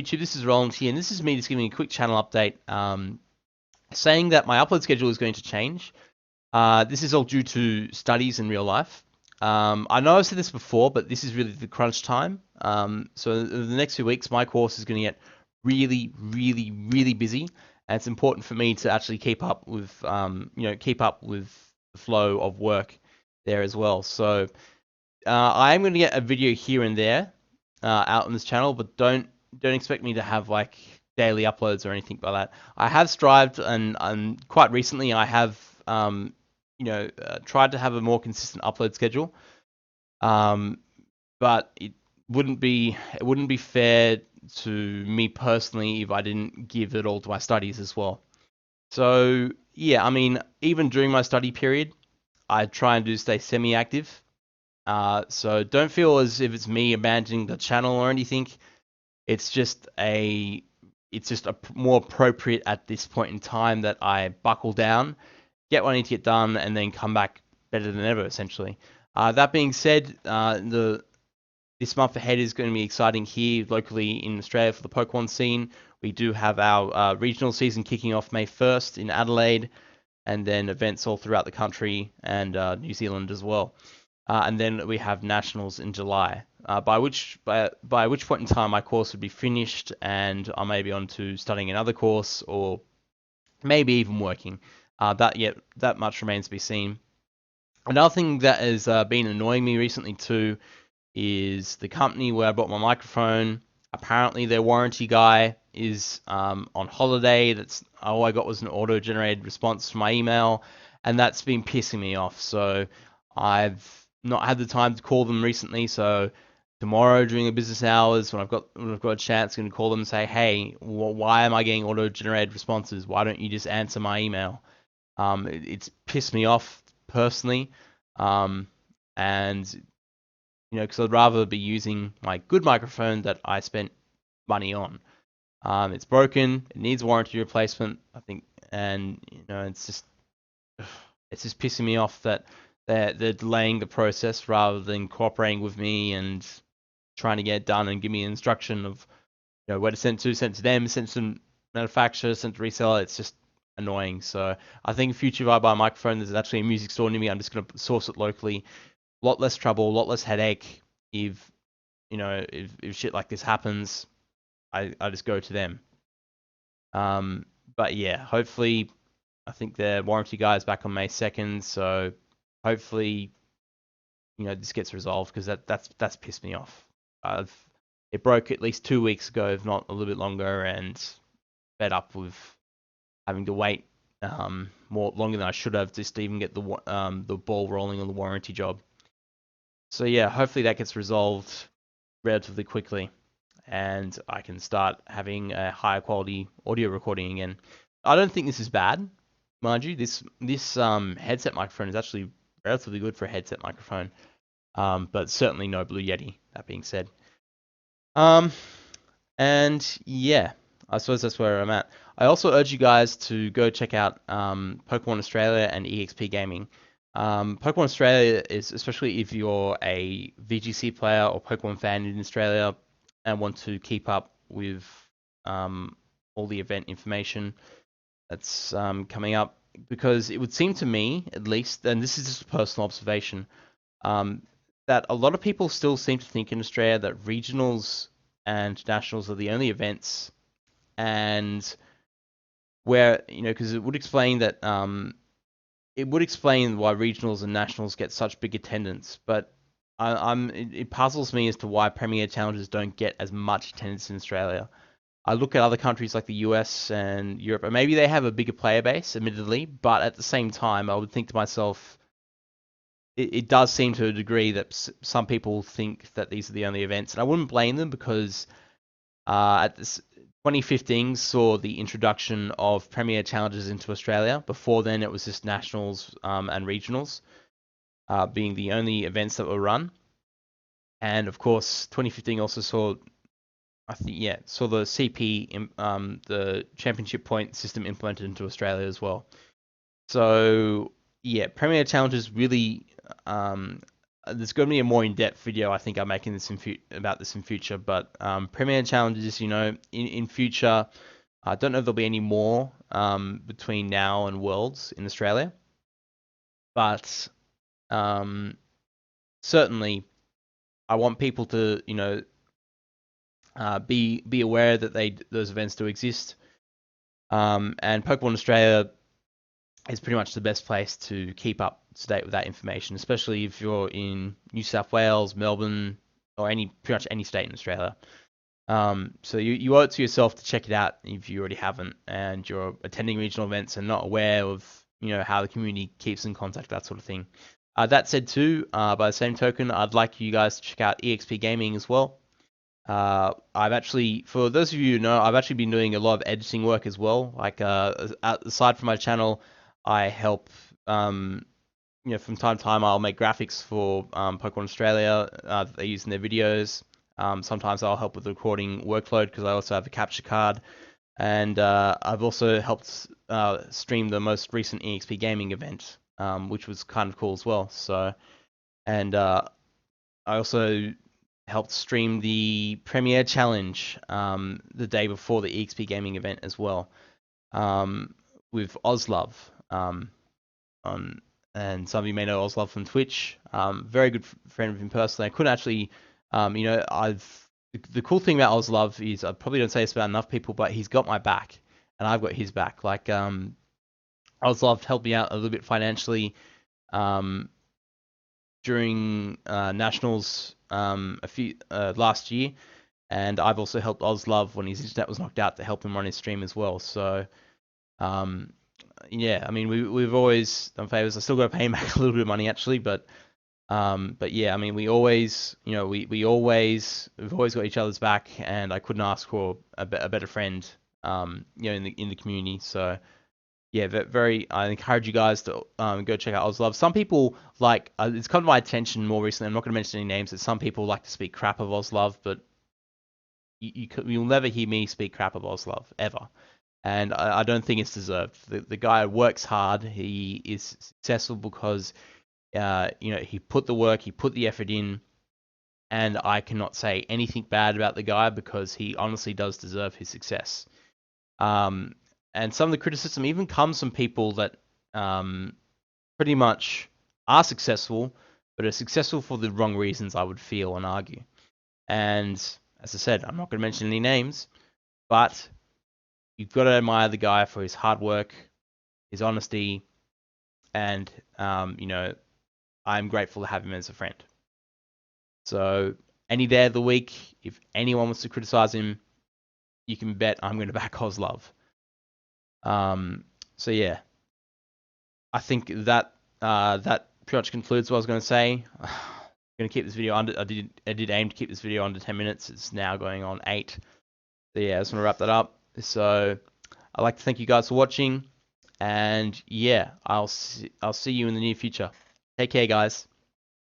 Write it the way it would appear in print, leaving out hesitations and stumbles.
YouTube, this is Roland here, and this is me just giving a quick channel update, saying that my upload schedule is going to change. This is all due to studies in real life. I know I've said this before, but this is really the crunch time. So in the next few weeks, my course is going to get really, really, really busy, and it's important for me to actually keep up with, keep up with the flow of work there as well. So I am going to get a video here and there out on this channel, but don't expect me to have like daily uploads or anything like that. I have strived, and quite recently I have tried to have a more consistent upload schedule. But it wouldn't be fair to me personally if I didn't give it all to my studies as well. So yeah, I mean, even during my study period, I try and do stay semi-active. So don't feel as if it's me abandoning the channel or anything. It's just more appropriate at this point in time that I buckle down, get what I need to get done, and then come back better than ever, essentially. That being said, this month ahead is going to be exciting here locally in Australia for the Pokemon scene. We do have our regional season kicking off May 1st in Adelaide, and then events all throughout the country and New Zealand as well. And then we have nationals in July, by which point in time my course would be finished, and I may be on to studying another course or maybe even working. That much remains to be seen. Another thing that has been annoying me recently too is the company where I bought my microphone. Apparently, their warranty guy is on holiday. That's all I got was an auto-generated response to my email, and that's been pissing me off. So I've not had the time to call them recently. So tomorrow during the business hours, when I've got a chance, I'm going to call them and say, hey, why am I getting auto-generated responses? Why don't you just answer my email? It's pissed me off personally, and because I'd rather be using my good microphone that I spent money on. It's broken. It needs warranty replacement, I think, and it's just pissing me off that they're delaying the process rather than cooperating with me and trying to get it done and give me an instruction of where to send to them, send to the manufacturer, send to reseller. It's just annoying. So I think in future if I buy a microphone, there's actually a music store near me, I'm just going to source it locally. A lot less trouble, a lot less headache. If if shit like this happens, I just go to them. But yeah, hopefully, I think the warranty guy is back on May 2nd, so hopefully, this gets resolved, because that's pissed me off. It broke at least 2 weeks ago, if not a little bit longer, and fed up with having to wait more longer than I should have just to even get the ball rolling on the warranty job. So yeah, hopefully that gets resolved relatively quickly, and I can start having a higher quality audio recording again. I don't think this is bad, mind you. This headset microphone is actually relatively good for a headset microphone, but certainly no Blue Yeti. That being said, and yeah, I suppose that's where I'm at. I also urge you guys to go check out Pokemon Australia and EXP Gaming. Pokemon Australia is, especially if you're a VGC player or Pokemon fan in Australia and want to keep up with all the event information that's coming up, because it would seem to me, at least, and this is just a personal observation, that a lot of people still seem to think in Australia that regionals and nationals are the only events, and where, because it would explain that it would explain why regionals and nationals get such big attendance, but it puzzles me as to why Premier Challenges don't get as much attendance in Australia. I look at other countries like the US and Europe, and maybe they have a bigger player base, admittedly, but at the same time, I would think to myself, it does seem to a degree that some people think that these are the only events, and I wouldn't blame them, because at this 2015 saw the introduction of Premier Challenges into Australia. Before then, it was just nationals and regionals being the only events that were run. And of course, 2015 also saw, I think, saw the CP, the championship point system implemented into Australia as well. So yeah, Premier Challenges really there's going to be a more in-depth video I think I'm making this about this in future. But Premier Challenges, in future, I don't know if there'll be any more between now and Worlds in Australia, but certainly I want people to be aware that those events do exist. And Pokemon Australia is pretty much the best place to keep up to date with that information, especially if you're in New South Wales, Melbourne, or pretty much any state in Australia. So you owe it to yourself to check it out if you already haven't, and you're attending regional events and not aware of how the community keeps in contact, that sort of thing. That said, too, by the same token, I'd like you guys to check out EXP Gaming as well. I've actually, for those of you who know, I've actually been doing a lot of editing work as well. Like, aside from my channel, I help, from time to time, I'll make graphics for Pokemon Australia that they use in their videos. Sometimes I'll help with the recording workload because I also have a capture card. And I've also helped stream the most recent EXP Gaming event, which was kind of cool as well. So, and I also helped stream the Premier Challenge the day before the EXP Gaming event as well, with Ozlove. And some of you may know Ozlove from Twitch. Very good friend of him personally. I couldn't actually, the cool thing about Ozlove is I probably don't say this about enough people, but he's got my back and I've got his back. Like, Ozlove helped me out a little bit financially during nationals last year, and I've also helped Ozlove when his internet was knocked out to help him run his stream as well. So, yeah, I mean, we've always done favors. I still got to pay him back a little bit of money actually, but yeah, I mean, we always, we've always got each other's back, and I couldn't ask for a better friend, in the community. So, yeah, I encourage you guys to go check out Ozlove. Some people it's come to my attention more recently. I'm not going to mention any names. That some people like to speak crap of Ozlove, but you'll never hear me speak crap of Ozlove ever. And I don't think it's deserved. The guy works hard. He is successful because he put the work, he put the effort in, and I cannot say anything bad about the guy because he honestly does deserve his success. And some of the criticism even comes from people that pretty much are successful, but are successful for the wrong reasons, I would feel and argue. And as I said, I'm not going to mention any names, but you've got to admire the guy for his hard work, his honesty, and I'm grateful to have him as a friend. So any day of the week, if anyone wants to criticize him, you can bet I'm going to back Ozlove. So yeah, I think that that pretty much concludes what I was going to say. I'm going to keep this video under. I did aim to keep this video under 10 minutes. It's now going on 8. So yeah, I just want to wrap that up. So I'd like to thank you guys for watching, and yeah, I'll see you in the near future. Take care, guys.